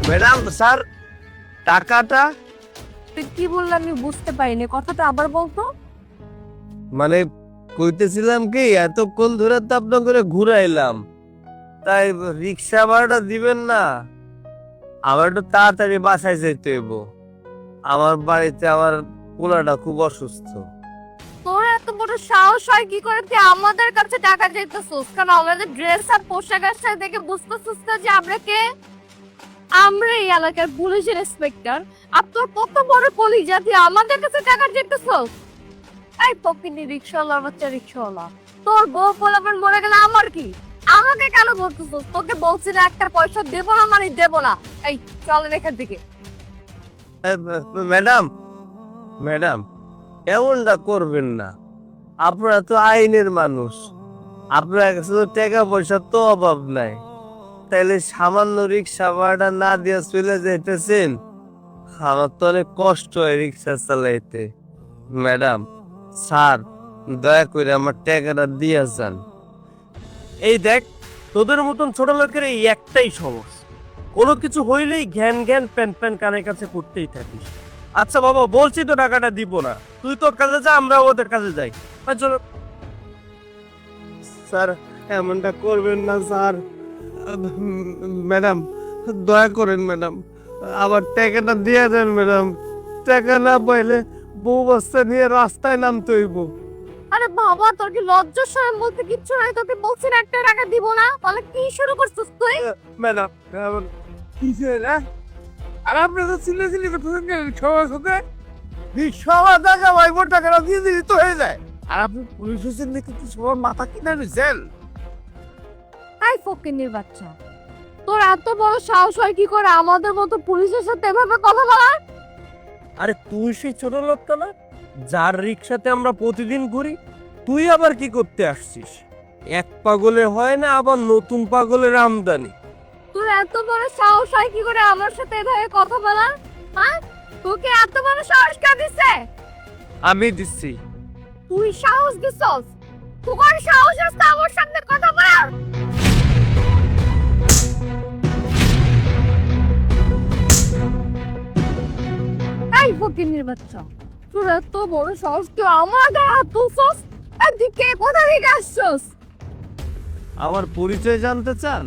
Madam sir টাকাটা তুই কি বললাম আমি বুঝতে পারিনি, কথাটা আবার বলতো। মানে কইতেছিলাম কি এতক্ষণ ধরে তো আপনার করে ঘুরাইলাম, তাই রিক্সা ভাড়াটা দিবেন না? আমার একটু তাড়াতাড়ি বাসায় যেতে হইব। আমার বাড়িতে আমার পোলাটা খুব অসুস্থ। তোর এত বড় সাহস হয় কি করে তুই আমাদের কাছে টাকা চাইতেছিস? কারণ আমাদের ড্রেস আর পোশাক আশাক দেখে বুঝতেছিস না যে আমরা কে? আমরা এই এলাকার পুলিশ ইন্সপেক্টর। আর তোর কত বড় কলিজা, তুই আমাদের কাছে টাকা চাইতেছিস? এই পকিনি রিক্সাওয়ালা, বাচ্চা রিক্সাওয়ালা, তোর বউ পোলাপান মরে গেলে আমার কি? আমাকে কেন বলতেছিস? তোকে বলছি না একটা পয়সা দেবো না মানে দেবো না। এই চলেন এখান থেকে। ম্যাডাম ম্যাডাম এমনটা করবেন না। আপনারা তো আইনের মানুষ, আপনার কাছে তো টাকা পয়সা তো অভাব নাই, তাইলে সামান্য রিক্সা ভাড়াটা না দিয়ে চলে যেতেছেন। আমার তো অনেক কষ্ট হয় রিক্সা চালাইতে। ম্যাডাম স্যার দয়া করে আমার টাকাটা দিয়ে যান। এই দেখ, তোদের মতন ছোট লোকের এই একটাই সমস্যা, কোনো কিছু হইলেই জ্ঞান জ্ঞান প্যান প্যান কানের কাছে করতেই থাকিস। আচ্ছা বাবা, বলছি তো টাকাটা দিব না, তুই তোর কাছে যা, আমরা ওদের কাছে যাই। চলো। স্যার এমনটা করবেন না স্যার। ম্যাডাম দয়া করেন ম্যাডাম, আবার টাকাটা দিয়ে দেন ম্যাডাম। টাকা না পাইলে বউ বাচ্চা নিয়ে রাস্তায় নামতে হইব। আরে বাবা, তোর কি লজ্জা শরম বলতে কিচ্ছু নাই? তোকে বলছি না একটা টাকা দিব না, তাহলে কি শুরু করছিস তুই? ম্যাডাম কি না, আর আপনার তো চিল্লা চিল্লি করতেছেন কেন? সবার সাথে সবার টাকা ভাইব, টাকাটা দিয়ে দিলি তো হয়ে যায়। আর আপনি পুলিশ হচ্ছেন দেখে কি সবার মাথা কিনা নিছেন? আই ফকিন্নির বাচ্চা, তোর এত বড় সাহস হয় কি করে আমাদের মতো পুলিশের সাথে এভাবে কথা বলার? আরে তুই সেই ছোট লোকটা না, যার রিক্সাতে আমরা প্রতিদিন ঘুরি? তুই আবার কি করতে আসছিস? এক পাগলে হয় না, আবার নতুন পাগলের আমদানি। তোর এত বড় সাহস হয় কি করে আমার সাথে এভাবে কথা বলার? হ্যাঁ, তোকে এত বড় সাহস কে দিছে? আমি দিচ্ছি। তুই সাহস দিছস? তোর সাহস আছে আমার সামনে কথা বলার? এই ফকিন্নির বাচ্চা, তোর এত বড় সাহস, তুই আমার গায়ে হাত তুলছস? এদিকে কোথা থেকে আসছস? আমার পরিচয় জানতে চান?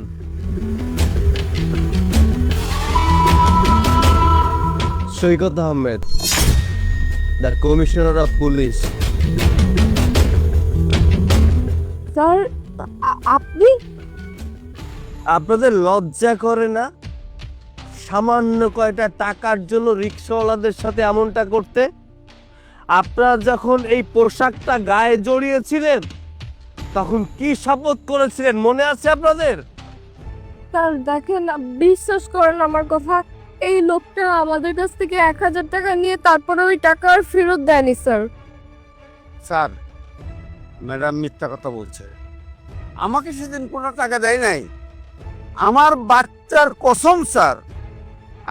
Saikat Ahmed, the commissioner of police. Sir, আপনি? আপনাদের লজ্জা করে না সামান্য কয়টা টাকার জন্য রিক্সাওয়ালাদের সাথে এমনটা করতে? আপনারা যখন এই পোশাকটা গায়ে জড়িয়েছিলেন তখন কি শপথ করেছিলেন মনে আছে আপনাদের? স্যার দেখেন, বিশ্বাস করেন আমার কথা, এই লোকটা আমাদের কাছ থেকে 1000 টাকা নিয়ে তারপরে ওই টাকা আর ফেরত দেয়নি স্যার। স্যার, ম্যাডাম মিথ্যা কথা বলছে। আমাকে সেদিন কোনো টাকা দেয় নাই। আমার বাচ্চার কসম স্যার,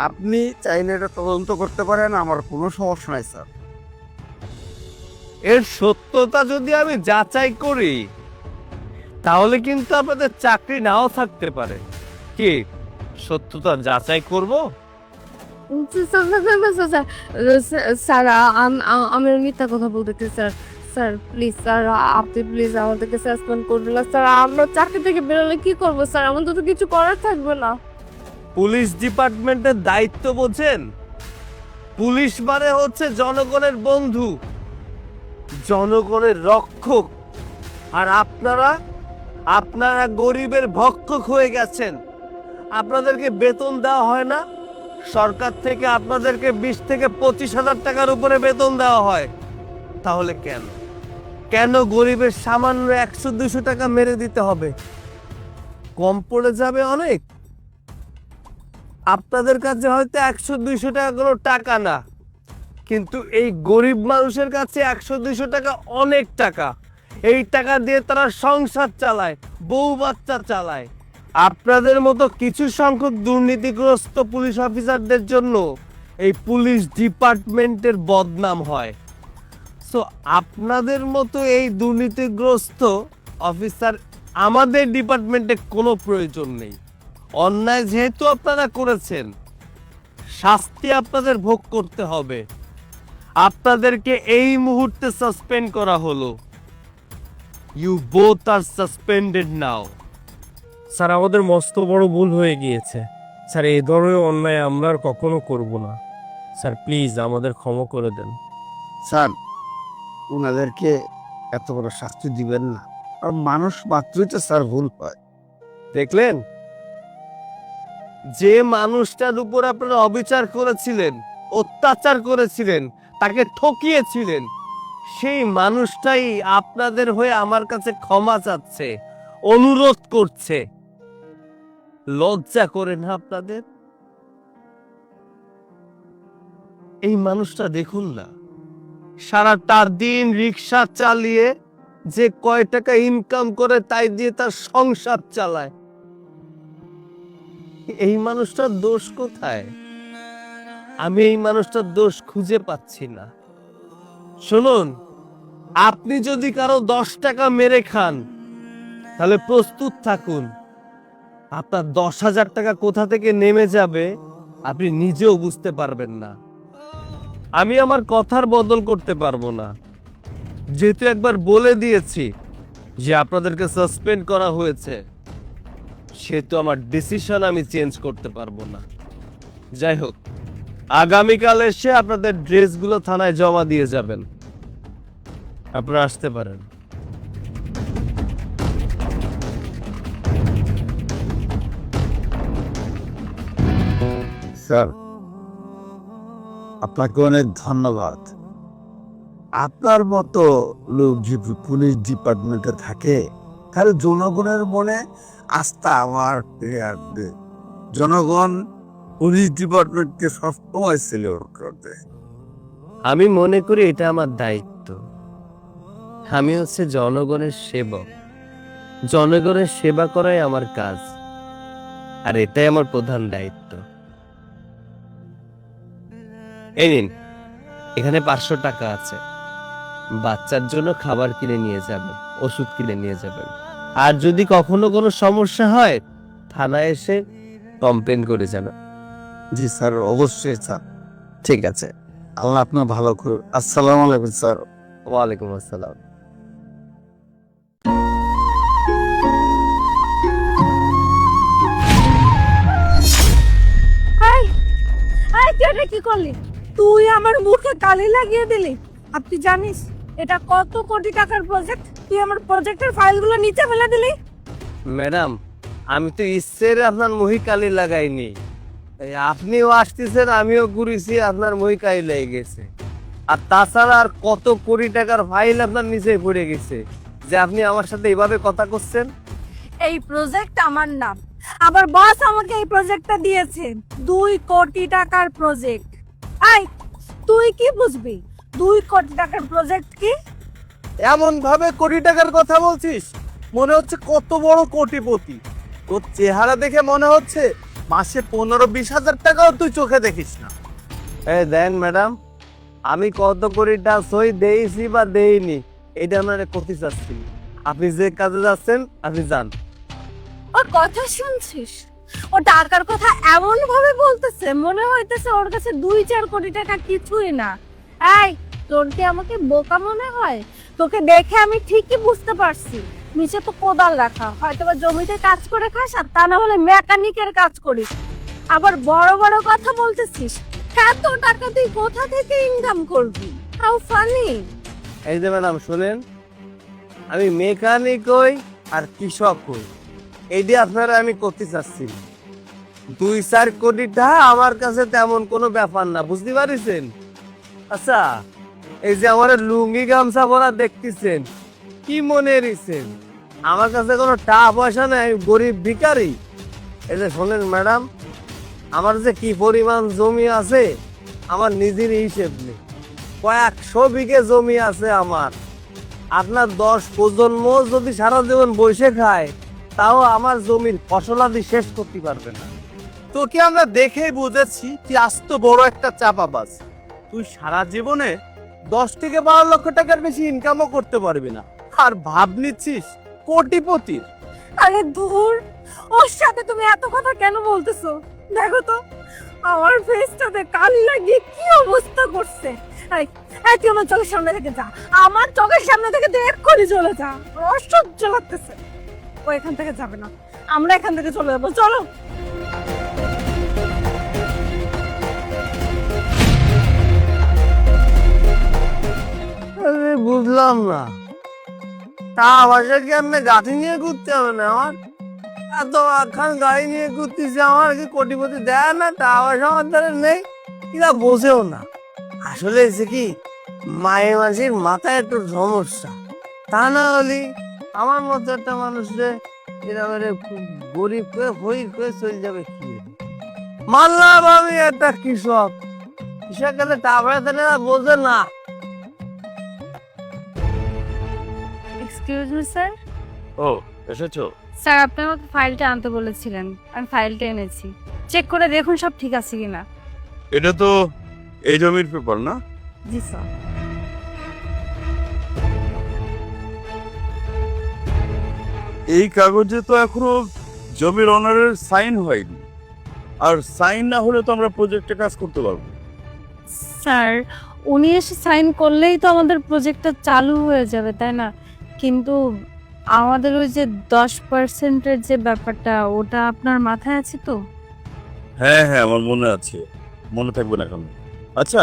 আপনি চাইলে এটা তদন্ত করতে পারেন, আমার কোনো সমস্যা নাই স্যার। এর সত্যতা যদি আমি যাচাই করি তাহলে কিন্তু আপনাদের চাকরি নাও থাকতে পারে। কি সত্যতা যাচাই করব? স্যার আমি মিথ্যা কথা বলতেছি স্যার। স্যার প্লিজ স্যার, আপনি প্লিজ আমাদেরকে সাসপেন্ড করবেন না স্যার। আমরা চাকরি থেকে বেরোলে কি করবো স্যার? আমাদের তো কিছু করার থাকবে না। পুলিশ ডিপার্টমেন্টের দায়িত্ব বোঝেন? পুলিশ মানে হচ্ছে জনগণের বন্ধু, জনগণের রক্ষক। আর আপনারা আপনারা গরিবের ভক্ষক হয়ে গেছেন। আপনাদেরকে বেতন দেওয়া হয় না? সরকার থেকে আপনাদেরকে 20 থেকে 25,000 টাকার উপরে বেতন দেওয়া হয়। তাহলে কেন কেন গরিবের সামান্য 100-200 টাকা মেরে দিতে হবে? কম পড়ে যাবে অনেক। আপনাদের কাছে হয়তো 100-200 টাকা কোনো টাকা না, কিন্তু এই গরিব মানুষের কাছে 100-200 টাকা অনেক টাকা। এই টাকা দিয়ে তারা সংসার চালায়, বউ বাচ্চা চালায়। আপনাদের মতো কিছু সংখ্যক দুর্নীতিগ্রস্ত পুলিশ অফিসারদের জন্য এই পুলিশ ডিপার্টমেন্টের বদনাম হয়। সো আপনাদের মতো এই দুর্নীতিগ্রস্ত অফিসার আমাদের ডিপার্টমেন্টে কোনো প্রয়োজন নেই। অন্যায় যেহেতু আপনারা করেছেন শাস্তি আপনাদের ভোগ করতে হবে। আপনাদেরকে এই মুহূর্তে সাসপেন্ড করা হলো। You both are suspended now. Sir আমাদের মস্ত বড় ভুল হয়ে গিয়েছে স্যার, এই ধরনের অন্যায় আমরা আর কখনো করব না স্যার, প্লিজ আমাদের ক্ষমা করে দেন। স্যার ওনাদেরকে এত বড় শাস্তি দিবেন না, আর মানুষ মাত্রই তো স্যার ভুল পায়। দেখলেন, যে মানুষটার উপর আপনারা অবিচার করেছিলেন, অত্যাচার করেছিলেন, তাকে ঠকিয়েছিলেন, সেই মানুষটাই আপনাদের হয়ে আমার কাছে ক্ষমা চাচ্ছে, অনুরোধ করছে। লজ্জা করে না আপনাদের? এই মানুষটা দেখুন না, সারাটা দিন রিক্সা চালিয়ে যে কয় টাকা ইনকাম করে তাই দিয়ে তার সংসার চালায়। এই মানুষটার দোষ কোথায়? আমি এই মানুষটার দোষ খুঁজে পাচ্ছি না। শুনুন, আপনি যদি কারো 10 টাকা মেরে খান, তাহলে প্রস্তুত থাকুন, আপনার 10,000 টাকা কোথা থেকে নেমে যাবে আপনি নিজেও বুঝতে পারবেন না। আমি আমার কথার বদল করতে পারবো না, যেহেতু একবার বলে দিয়েছি যে আপনাদেরকে সাসপেন্ড করা হয়েছে, সেহেতু আমার ডিসিশন আমি চেঞ্জ করতে পারবো না। যাই হোক, আগামীকাল এসে আপনাদের ড্রেসগুলো থানায় জমা দিয়ে যাবেন। আপনারা আসতে পারেন। স্যার আপনাকে অনেক ধন্যবাদ। আপনার মতো লোক যদি পুলিশ ডিপার্টমেন্টে থাকে, তাহলে জনগণের মনে আস্থা আমার ফিরে আসবে। জনগণ পুলিশ ডিপার্টমেন্টকে সবসময় সেলিব্রেট করবে। আমি মনে করি এটা আমার দায়িত্ব। আমি হচ্ছে জনগণের সেবক, জনগণের সেবা করাই আমার কাজ, আর এটাই আমার প্রধান দায়িত্ব। এই নিন, এখানে 500 টাকা আছে, বাচ্চার জন্য খাবার কিনে নিয়ে যাবেন, ওষুধ কিনে নিয়ে যাবেন। আর যদি কখনো কোনো সমস্যা হয়, থানায় এসে কমপ্লেন করে যাবেন। জি স্যার, অবশ্যই স্যার। ঠিক আছে। আল্লাহ আপনার ভালো করুন। আসসালামু আলাইকুম স্যার। ওয়ালাইকুম আসসালাম। এই এই তুই এটা কি করলি? তুই আমার মুখে কালি লাগিয়ে দিলি। আপনি জানিস এটা কত কোটি টাকার প্রজেক্ট? তুই আমার প্রজেক্টের ফাইলগুলো নিচে ফেলে দিলি। ম্যাডাম, আমি তো ইচ্ছের আপনার মহিকালি লাগাইনি। এই আপনিও আসতেছেন, আমিও ঘুরেছি, আপনার মহিকালি লেগে গেছে। আর তাছাড়া আর কত কোটি টাকার ফাইল আপনার নিচে পড়ে গেছে যে আপনি আমার সাথে এইভাবে কথা করছেন? এই প্রজেক্ট আমার নাম, আবার বস আমাকে এই প্রজেক্টটা দিয়েছে। 2 কোটি টাকার প্রজেক্ট। এই তুই কি বুঝবি 2 কোটি টাকার প্রজেক্ট কি? এমন ভাবে কোটি টাকার কথা বলছিস, মনে হচ্ছে কত বড় কোটিপতি। তোর চেহারা দেখে মনে হচ্ছে মাসে 15-20 হাজার টাকাও তুই চোখে দেখিস না। এই দেন ম্যাডাম, আমি কত কোটিটা সই দেইছি বা দেইনি এটা আপনারা করতে চাচ্ছি। আপনি যে কাজে যাচ্ছেন আপনি যান। ওর কথা শুনছিস? ও টাকার কথা এমন ভাবে বলতেছে মনে হইতেছে ওর কাছে 2-4 কোটি টাকা কিছুই না। এই তোর কি আমাকে বোকা মনে হয়? তোকে দেখে আমি ঠিকই বুঝতে পারছি নিচে তো কোদাল রাখা, হয়তো বা জমিতে কাজ করে খাস, আর তা না হলে মেকানিকের কাজ করিস। আবার বড় বড় কথা বলতেছিস। এত টাকা তুই কোথা থেকে ইনকাম করবি? How funny. এই যে ম্যাডাম শুনেন, আমি মেকানিক হই আর কৃষক হই, এইটা আপনারা আমি করতে চাচ্ছি। 2-4 কোটি টাকা আমার কাছে তেমন কোনো ব্যাপার না, বুঝতে পারিছেন? আচ্ছা, এই যে আমার লুঙ্গি গামছা পরা দেখতেছেন, কি মনে রিছেন আমার কাছে কোনো টাকা পয়সা নেই, আমি গরিব ভিখারি? এই যে শোনেন ম্যাডাম, আমার যে কি পরিমাণ জমি আছে আমার নিজের হিসেব নেই। কয়েকশো বিঘে জমি আছে আমার। আপনার 10 প্রজন্ম যদি সারা জীবন বসে খায়, তাও আমার জমির ফসলাদি শেষ করতে পারবে না। তোকে আমরা দেখেই বুঝেছি তুই আস্ত বড় একটা চাপাবাজ। তুই সারা জীবনে 10-12 লক্ষ টাকার বেশি ইনকামও করতে পারবি না, আর ভাব নিচ্ছিস কোটিপতির। আরে ধুর, ওর সাথে তুমি এত কথা কেন বলতেছো? দেখো তো আমার ফেসটাতে কাল লাগিয়ে কি অবস্থা করছে। এই এই, তুই আমার চোখের সামনে থেকে যা, আমার চোখের সামনে থেকে তুই এক্ষুনি চলে যা, অসহ্য লাগতেছে। ও এখান থেকে যাবে না, আমরা এখান থেকে চলে যাবো, চলো। আরে বুঝলাম না, তা বাসা কি আপনি গাড়ি নিয়ে ঘুরতে হবে না? আমার এত একখান গাড়ি নিয়ে ঘুরতেছি, আমার কি কোটিপতি দেয় না? তা বাসা আমার দ্বারা নেই, কিনা বোঝেও না। আসলে এসে কি মায়ের মাসির মাথায় একটু সমস্যা, তা না হলে আমার মতো একটা মানুষরে এরকম খুব গরিব করে হই করে চলে যাবে কি? মানলাম আমি একটা কৃষক, কৃষক কাছে টাকা দেয় না, বোঝে না। Excuse me sir. ও এসেছো? স্যার আপনি আমাকে ফাইলটা আনতে বলেছিলেন, আমি ফাইলটা এনেছি, চেক করে দেখুন সব ঠিক আছে কিনা। এটা তো এই জমির পেপার না? জি স্যার। এই কাগজে তো এখনো জমির অনারের সাইন হয়নি, আর সাইন না হলে তো আমরা প্রজেক্টে কাজ করতে পারবো না। স্যার উনি এসে সাইন করলেই তো আমাদের প্রজেক্টটা চালু হয়ে যাবে, তাই না? কিন্তু আমাদের ওই যে 10%-এর যে ব্যাপারটা, ওটা আপনার মাথায় আছে তো? হ্যাঁ হ্যাঁ, আমার মনে আছে, মনে থাকবে না কেন? আচ্ছা,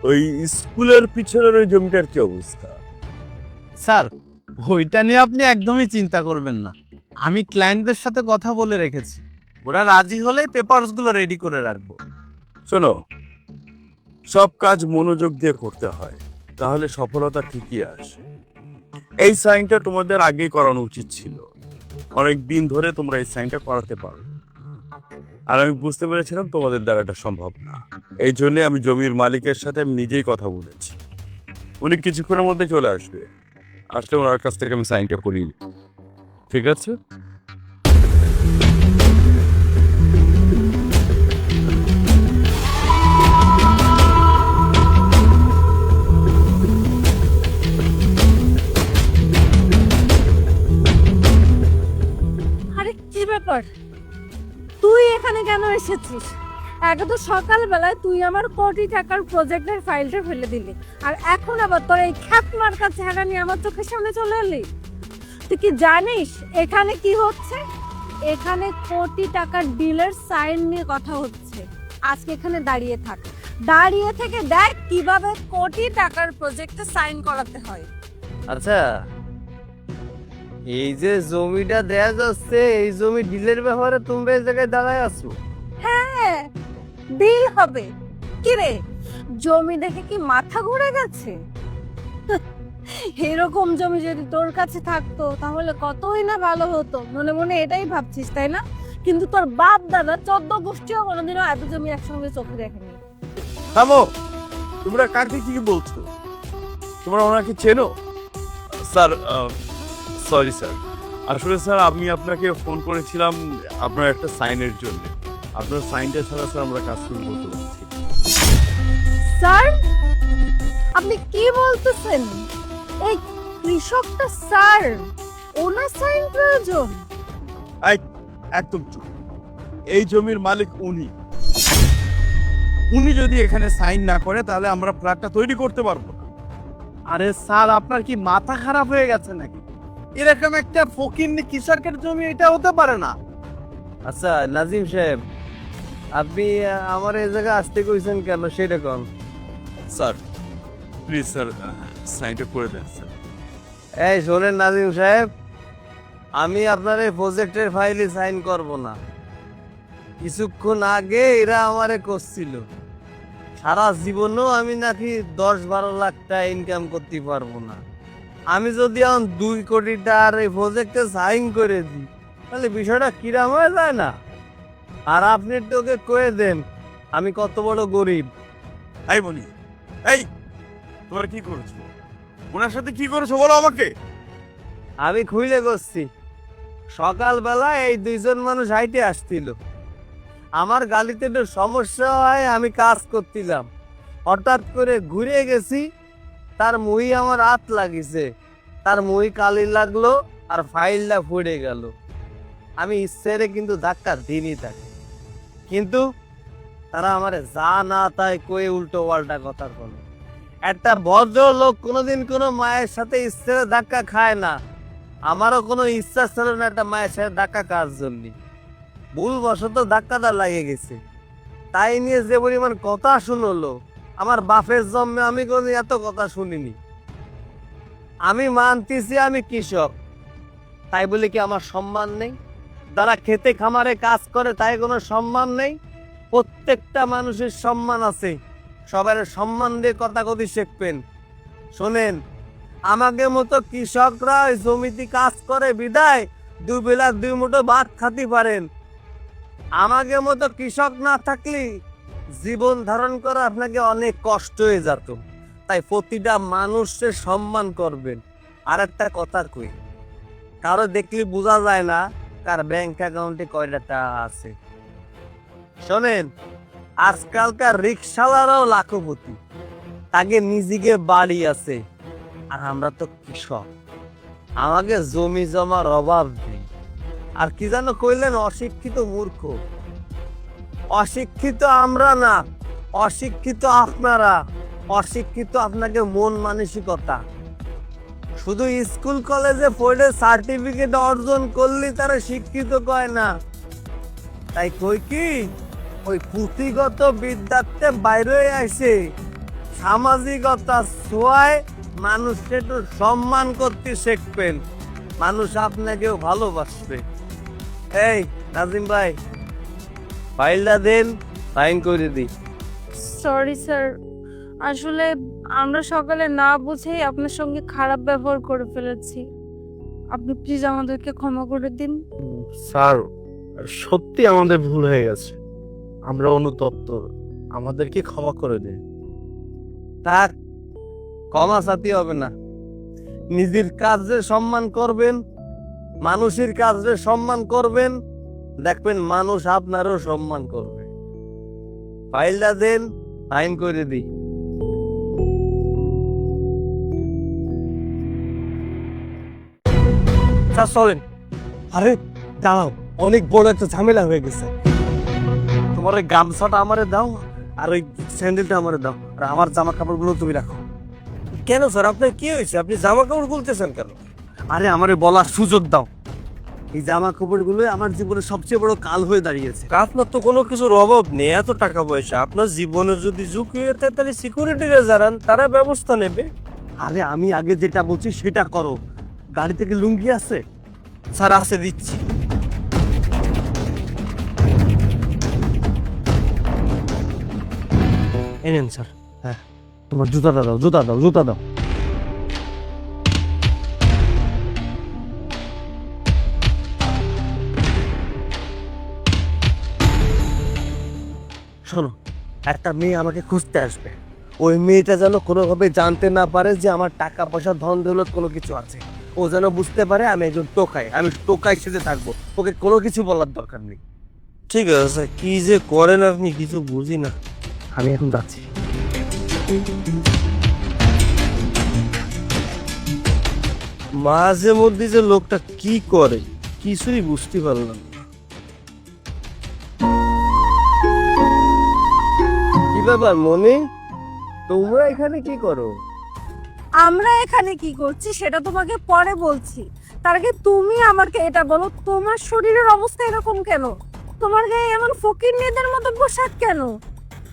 ওই স্কুলের পিছনের ওই জমিটার কি অবস্থা? স্যার ওইটা নিয়ে আপনি একদমই চিন্তা করবেন না, আমি ক্লায়েন্টদের সাথে কথা বলে রেখেছি, ওরা রাজি হলে পেপারস গুলো রেডি করে রাখবো। শোনো, সব কাজ মনোযোগ দিয়ে করতে হয়, তাহলে সফলতা ঠিকই আসে। এই সাইনটা তোমাদের আগেই করানো উচিত ছিল, অনেক দিন ধরে তোমরা এই সাইনটা করাতে পারো, আর আমি বুঝতে পেরেছিলাম তোমাদের দ্বারা এটা সম্ভব না। এই জন্য আমি জমির মালিকের সাথে আমি নিজেই কথা বলেছি, উনি কিছুক্ষণের মধ্যে চলে আসবে, আসলে ওনার কাছ থেকে আমি সাইনটা করিয়ে নিই। ঠিক আছে? আরে কি ব্যাপার, তুই এখানে কেন এসেছিস? আগে তো সকালবেলায় তুই আমার কোটি টাকার প্রজেক্টের ফাইলটা ফেলে দিলি, আর এখন আবার তোর এই খ্যাপমার কাছে হেরা নিয়ে আমার চোখের সামনে চলে এলি। তুই কি জানিস এখানে কি হচ্ছে? এখানে কোটি টাকার ডিলের সাইন নিয়ে কথা হচ্ছে। আজকে এখানে দাঁড়িয়ে থাক, দাঁড়িয়ে থেকে দেখ কিভাবে কোটি টাকার প্রজেক্টে সাইন করাতে হয়। আচ্ছা, এই যে জমিটা দেয়া যাচ্ছে, এই জমি ডিলের ব্যাপারে তুমি এই জায়গায় দাঁড়ায় আছো? হ্যাঁ, ডিল হবে। কিরে, জমি দেখে কি মাথা ঘুরে গেছে? এরকম জমি যদি তোর কাছে থাকতো তাহলে কতই না ভালো হতো, মনে মনে এটাই ভাবছিস তাই না? কিন্তু তোর বাপ দাদা 14 গোষ্ঠীও কোনোদিনও এত জমি একসঙ্গে চোখে দেখেনি। থামো, তোমরা কাকে কি বলছো? তোমরা ওনাকে চেনো? স্যার, সরি স্যার, আসলে স্যার আমি আপনাকে ফোন করেছিলাম আপনার একটা সাইনের জন্য। আপনার সাইনটা ছাড়া স্যার আমরা কাজ শুরু করতে পারছি না। স্যার আপনি কি বলতেছেন? এই কৃষকটা স্যার, ওনার সাইন প্রয়োজন? একদম চুপ, এই জমির মালিক উনি। উনি যদি এখানে সাইন না করে তাহলে আমরা ফ্ল্যাটটা তৈরি করতে পারবো না। আরে স্যার আপনার কি মাথা খারাপ হয়ে গেছে নাকি? এরকম একটা ফকিন্নি কৃষকের জমি এটা হতে পারে না। আচ্ছা নাজিম সাহেব, আপনি আমার এই জায়গায় আসতে কইছেন কেন সেটা কোন? স্যার প্লিজ স্যার, সাইনটা করে দেন স্যার। এই শোনেন নাজিম সাহেব, আমি আপনার এই প্রজেক্টের ফাইলে সাইন করব না। কিছুক্ষণ আগে এরা আমারে করছিল, সারা জীবনেও আমি নাকি 10-12 লাখ টাকা ইনকাম করতে পারবো না। আমি যদি এখন 2 কোটি টাকার এই প্রজেক্টে সাইন করে দিই তাহলে বিষয়টা কিরাম হয়ে যায় না? আর আপনি তোকে কয়ে দেন আমি কত বড় গরিব। এই বলি, এই তোমরা কি করেছো? ওনার সাথে কি করেছো বলো আমাকে। আমি খুইলে করছি, সকালবেলা এই 2 জন মানুষ হাইটে আসছিল, আমার গালিতে একটু সমস্যা হয়, আমি কাজ করছিলাম, হঠাৎ করে ঘুরে গেছি, তার মুই আমার হাত লাগিছে, তার মুই কালি লাগলো আর ফাইলটা ফুড়ে গেল। আমি ইচ্ছেরে কিন্তু ধাক্কা দিনই তাকে, কিন্তু তারা আমারে যা না তাই কয়ে উল্টো পাল্টা কথা বলে। একটা ভদ্র লোক কোনোদিন কোনো মায়ের সাথে ইচ্ছে ধাক্কা খায় না। আমারও কোনো ইচ্ছা ছিল না একটা মায়ের সাথে ধাক্কা খাওয়ার জন্য, ভুলবশত ধাক্কাটা লাগে গেছে। তাই নিয়ে যে পরিমাণ কথা শুনলো, আমার বাপের জন্মে আমি কোনো এত কথা শুনিনি। আমি মানতেছি আমি কৃষক, তাই বলে কি আমার সম্মান নেই? যারা খেতে খামারে কাজ করে তাই কোনো সম্মান নেই? প্রত্যেকটা মানুষের সম্মান আছে, সবার সম্মান দিয়ে কথা কথি শিখবেন। শোনেন, আমাকে মতো কৃষকরা ওই জমিতে কাজ করে বিদায় দুবেলা দুই মুঠো ভাত খাতে পারেন। আমাকে মতো কৃষক না থাকলে জীবন ধারণ করা আপনাকে অনেক কষ্ট হয়ে যেত। তাই প্রতিটা মানুষের সম্মান করবেন। আর একটা কথা কই, কারো দেখলে বোঝা যায় না কার ব্যাংক অ্যাকাউন্টে কয়টা টাকা আছে। শোনেন, আজকালকার রিক্সাওয়ালারাও লাখপতি, তাকে নিজেকে বাড়ি আছে, আর আমরা তো কৃষক, আমাকে জমি জমার অভাব নেই। আর কি জানো কইলেন, অশিক্ষিত মূর্খ। অশিক্ষিত আমরা না, অশিক্ষিত আপনারা। অশিক্ষিত আপনাকে মন মানসিকতা। শুধু স্কুল কলেজে পড়ে সার্টিফিকেট অর্জন করলে তারা শিক্ষিত কয় না। তাই কই কি, ওই পুঁথিগত বিদ্যার্থে বাইরে আসে সামাজিকতা ছোঁয়ায় মানুষকে একটু সম্মান করতে শিখবেন, মানুষ আপনাকেও ভালোবাসবে। এই নাজিম ভাই, ফাইলটা দেন, সাইন করে দিই। সরি স্যার, আসলে আমরা সকালে না বুঝেই আপনার সঙ্গে খারাপ ব্যবহার করে ফেলেছি। আপনি প্লিজ আমাদেরকে ক্ষমা করে দিন। স্যার, সত্যি আমাদের ভুল হয়ে গেছে, আমরা অনুতপ্ত, আমাদেরকে ক্ষমা করে দিন। থাক, ক্ষমা চাইতে হবে না। নিজের কাজে সম্মান করবেন, মানুষের কাজে সম্মান করবেন, দেখবেন মানুষ আপনারও সম্মান করবে। ফাইলটা দেন, সাইন করে দিই। স্যার চলেন। আরে দাঁড়াও, অনেক বড় একটা ঝামেলা হয়ে গেছে। তোমার ওই গামছাটা আমারে দাও, আর ওই স্যান্ডেলটা আমারে দাও, আর আমার জামা কাপড়গুলো তুমি রাখো। কেন স্যার, আপনার কি হয়েছে? আপনি জামা কাপড় খুলতেছেন কেন? আরে আমারে বলার সুযোগ দাও। এই জামা কাপড়গুলো আমার জীবনের সবচেয়ে বড় কাল হয়ে দাঁড়িয়েছে। আপনার তো কোনো কিছুর অভাব নেই, এত টাকা পয়সা। আপনার জীবনের যদি ঝুঁকি হয়ে থাকে তাহলে সিকিউরিটিরা জানান, তারা ব্যবস্থা নেবে। আরে আমি আগে যেটা বলছি সেটা করো। গাড়ি থেকে লুঙ্গি আছে? স্যার আছে, দিচ্ছি। এনেন স্যার। হ্যাঁ, তোমার জুতাটা দাও, জুতা দাও, জুতা দাও। শোনো, একটা মেয়ে আমাকে খুঁজতে আসবে। ওই মেয়েটা যেন কোনোভাবে জানতে না পারে যে আমার টাকা পয়সা ধন দৌলত কোনো কিছু আছে। ও যেন বুঝতে পারে আমি একজন টোকাই, আমি টোকাই সেজে থাকবো। ওকে কোনো কিছু বলার দরকার নেই। ঠিক আছে স্যার, কি যে করেন আপনি কিছু বুঝি না। আমি এখন যাচ্ছি। মাঝে মধ্যে যে লোকটা কি করে কিছুই বুঝতে পারলাম না। কি ব্যাপার মনি, তোমরা এখানে কি করো? আমরা এখানে কি করছি সেটা তোমাকে পরে বলছি। তার আগে তুমি আমাকে এটা বলো, তোমার শরীরের অবস্থা এরকম কেন? তোমার গায়ে এমন ফকিরনিদের মতো পোশাক কেন?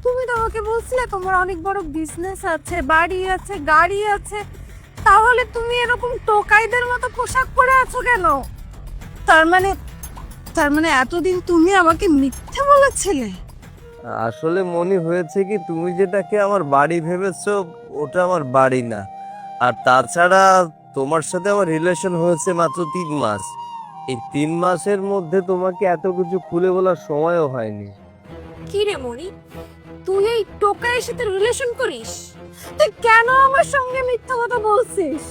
তুমি তো আমাকে বলছিলে তোমার অনেক বড় বিজনেস আছে, বাড়ি আছে, গাড়ি আছে, তাহলে তুমি এরকম টোকাইদের মতো পোশাক পরে আছো কেন? তার মানে এতদিন তুমি আমাকে মিথ্যে বলেছিলে? আসলে মনে হয়েছে কি, তুমি যেটাকে আমার বাড়ি ভেবেছো ওটা আমার বাড়ি না। আর তাছাড়া তোমার সাথে আমার রিলেশন হয়েছে মাত্র 3 মাস। এই 3 মাসের মধ্যে তোমাকে এত কিছু খুলে বলার সময়ও হয়নি। কি রে মনি, তুই এই টোকাইয়ের সাথে রিলেশন করিস? তুই কেন আমার সঙ্গে মিথ্যা কথা বলছিস?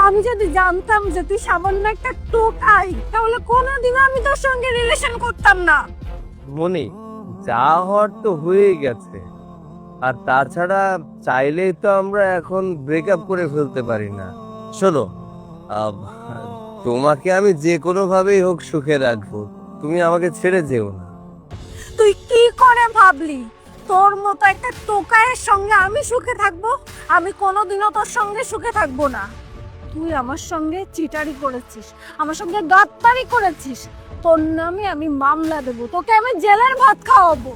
আমি যদি জানতাম যে তুই সামান্য একটা টোকাই, তাহলে কোনোদিনও আমি তোর সঙ্গে রিলেশন করতাম না। মনি, যা হওয়ার তো হয়ে গেছে। আর তাছাড়া চাইলেই তো আমরা এখন ব্রেকআপ করে ফেলতে পারি না। শোনো, তোমাকে আমি যে কোনো ভাবেই হোক সুখে রাখবো, তুমি আমাকে ছেড়ে যেও না। তুই কি করে ভাবলি তোর মতো একটা টোকাইয়ের সঙ্গে আমি সুখে থাকবো? আমি কোনোদিনও তোর সঙ্গে সুখে থাকবো না। তুই আমার সঙ্গে চিটারি করেছিস, আমার সঙ্গে গাদ্দারি করেছিস, তোর নামে আমি মামলা দেবো, তোকে আমি জেলের ভাত খাওয়াবো।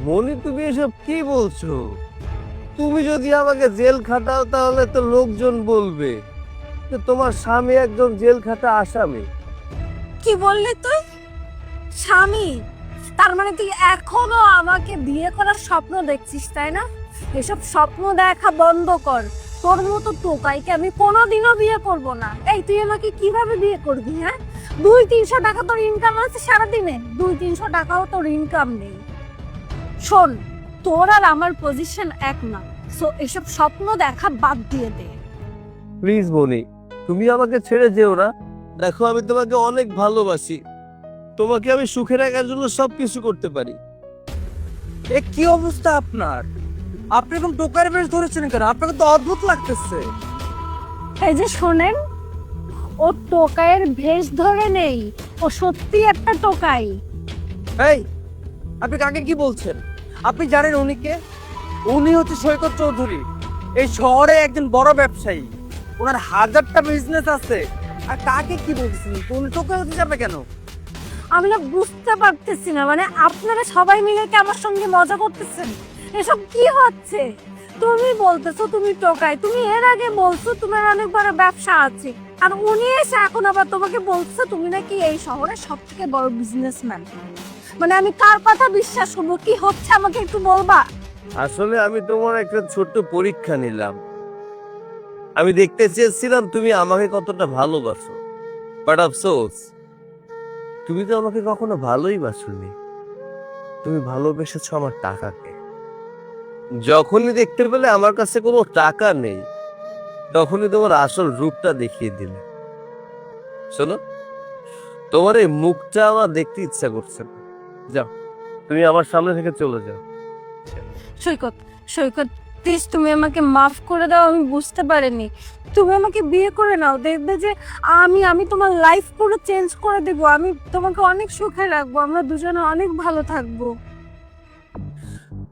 মনি, তুমি এসব কি বলছো? তুমি যদি আমাকে জেল খাটাও তাহলে তো লোকজন বলবে যে তোমার স্বামী একজন জেল খাটা আসামি। কি বললি তুই? স্বামী? তার মানে তুই এখনো আমাকে বিয়ে করার স্বপ্ন দেখছিস, তাই না? এসব স্বপ্ন দেখা বন্ধ কর। তোর মতো টোকাইকে আমি কোনোদিনও বিয়ে করব না। এই তুই আমাকে কিভাবে বিয়ে করবি? হ্যাঁ, 200-300 টাকা তোর ইনকাম আছে সারাদিনে, 200-300 টাকাও তোর ইনকাম নেই। শোন, তোর আর আমার পজিশন এক না, সো এসব স্বপ্ন দেখা বাদ দিয়ে দে। প্লিজ মনি, তুমি আমাকে ছেড়ে যেও না। দেখো, আমি তোমাকে অনেক ভালোবাসি, তোমাকে আমি সুখে রাখার জন্য সবকিছু করতে পারি। এ কি অবস্থা আপনার? আপনি এরকম টোকার বেশ ধরেছেন কেন? আপনাকে তো অদ্ভুত লাগতেছে। এই যে শোনেন, ও টোকাইয়ের ভেষ ধরে নেই, ও সত্যি একটা টোকাই। এই, আপনি কাকে কি বলছেন? আপনি জানেন উনি কে? উনি হচ্ছে সৈকত চৌধুরী, এই শহরে একজন বড় ব্যবসায়ী। ওনার 1000টা বিজনেস আছে। আর কাকে কি বলছেন? উনি টোকা হতে যাবে কেন? আমি না বুঝতে পারতেছি না, মানে আপনারা সবাই মিলে কি আমার সঙ্গে মজা করতেছেন? এসব কি হচ্ছে? তুমি বলতেছো তুমি টোকাই, তুমি এর আগে বলছো তোমার অনেক বড় ব্যবসা আছে, আর উনি এসে এখন আবার তোমাকে বলছো তুমি নাকি এই শহরের সব থেকে বড় বিজনেসম্যান। মানে আমি কার কথা বিশ্বাস করবো? কি হচ্ছে আমাকে একটু বলবা? আসলে আমি তোমার একটা ছোট্ট পরীক্ষা নিলাম। আমি দেখতে চেয়েছিলাম তুমি আমাকে কতটা ভালোবাসো, বাট আফসোস তুমি তো আমাকে কখনো ভালোই বাসোনি। তুমি ভালোবেসেছো আমার টাকাকে। যখনই দেখতে পেলে আমার কাছে কোনো টাকা নেই, তখনই তোমার আসল রূপটা দেখিয়ে দিলে। শোনো, তোমার এই মুখটা আমার দেখতে ইচ্ছা করছে না। যাও, তুমি আমার সামনে থেকে চলে যাও। সৈকত, সৈকত, প্লিজ তুমি আমাকে মাফ করে দাও, আমি বুঝতে পারিনি। তুমি আমাকে বিয়ে করে নাও, দেখবে যে আমি তোমার লাইফ পুরো চেঞ্জ করে দেবো। আমি তোমাকে অনেক সুখে রাখবো, আমরা দুজনে অনেক ভালো থাকবো।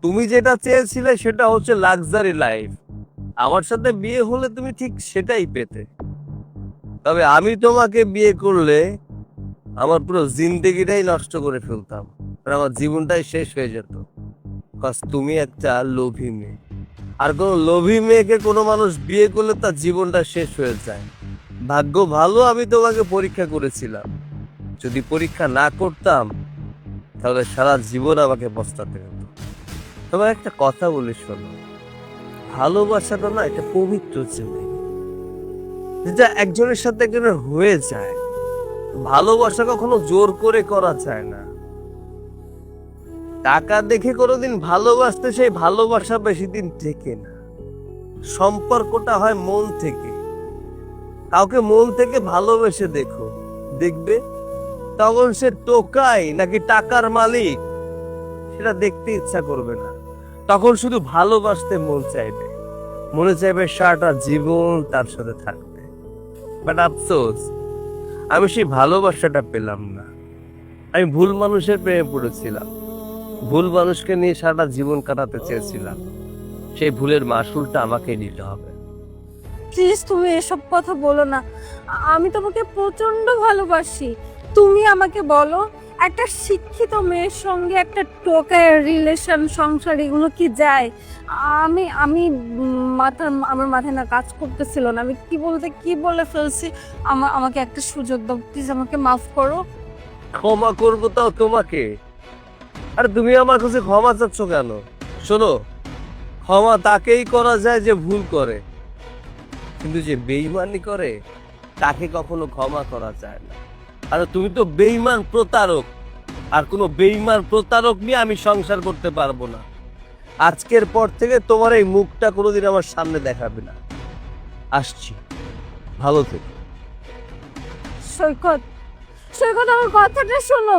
তুমি যেটা চেয়েছিলে সেটা হচ্ছে লাক্সারি লাইফ। আমার সাথে বিয়ে হলে তুমি ঠিক সেটাই পেতে। তবে আমি তোমাকে বিয়ে করলে আমার পুরো জিন্দেগিটাই নষ্ট করে ফেলতাম, আর আমার জীবনটাই শেষ হয়ে যেত। বাস তুমি একটা লোভী মেয়ে, আর কোনো লোভী মেয়েকে কোনো মানুষ বিয়ে করলে তার জীবনটা শেষ হয়ে যায়। ভাগ্য ভালো আমি তোমাকে পরীক্ষা করেছিলাম। যদি পরীক্ষা না করতাম তাহলে সারা জীবন আমাকে পস্তাতে হতো। তবে একটা কথা বলি শোনো, ভালোবাসাটা না একটা পবিত্র জিনিস, যেটা একজনের সাথে একজনের হয়ে যায়। ভালোবাসা কখনো জোর করে করা যায় না। টাকা দেখে কোনোদিন ভালোবাসতে সেই ভালোবাসা বেশি দিন টেকে না। সম্পর্কটা হয় মন থেকে। কাউকে মন থেকে ভালোবেসে দেখো, দেখবে তখন সে টোকাই নাকি টাকার মালিক সেটা দেখতে ইচ্ছা করবে না। তখন শুধু ভালোবাসতে মন চাইবে, মনে চাইবে সারাটা জীবন তার সাথে থাকবে। বাট আফসোস, আমি সেই ভালোবাসাটা পেলাম না। আমি ভুল মানুষের প্রেমে পড়েছিলাম, ভুল মানুষকে নিয়ে সারাটা জীবন কাটাতে চেয়েছিলাম। সেই ভুলের মাসুলটা আমাকে নিতে হবে। প্লিজ তুমি এসব কথা বলো না, আমি তোমাকে প্রচন্ড ভালোবাসি। তুমি আমাকে বলো, একটা শিক্ষিত মেয়ের সঙ্গে একটা টোকাইয়ের রিলেশন, সংসার, এগুলো কি যায়? আমি আমার মাথায় না কাজ করতেছিল না, আমি কি বলে ফেলছি। আমাকে একটা সুযোগ দাও প্লিজ, আমাকে মাফ করো। ক্ষমা করবো তাও তোমাকে? আর তুমি আমার কাছে ক্ষমা চাচ্ছ কেন? শোনো, ক্ষমা তাকেই করা যায় যে ভুল করে, কিন্তু যে বেঈমানি করে তাকে কখনো ক্ষমা করা যায় না। আর তুমি তো বেঈমান প্রতারক, আর কোনো বেঈমান প্রতারক নিয়ে আমি সংসার করতে পারবো না। আজকের পর থেকে তোমার এই মুখটা কোনোদিন আমার সামনে দেখাবে না। আসছি, ভালো থেকো। সৈকত, সৈকত, আমার কথাটা শোনো।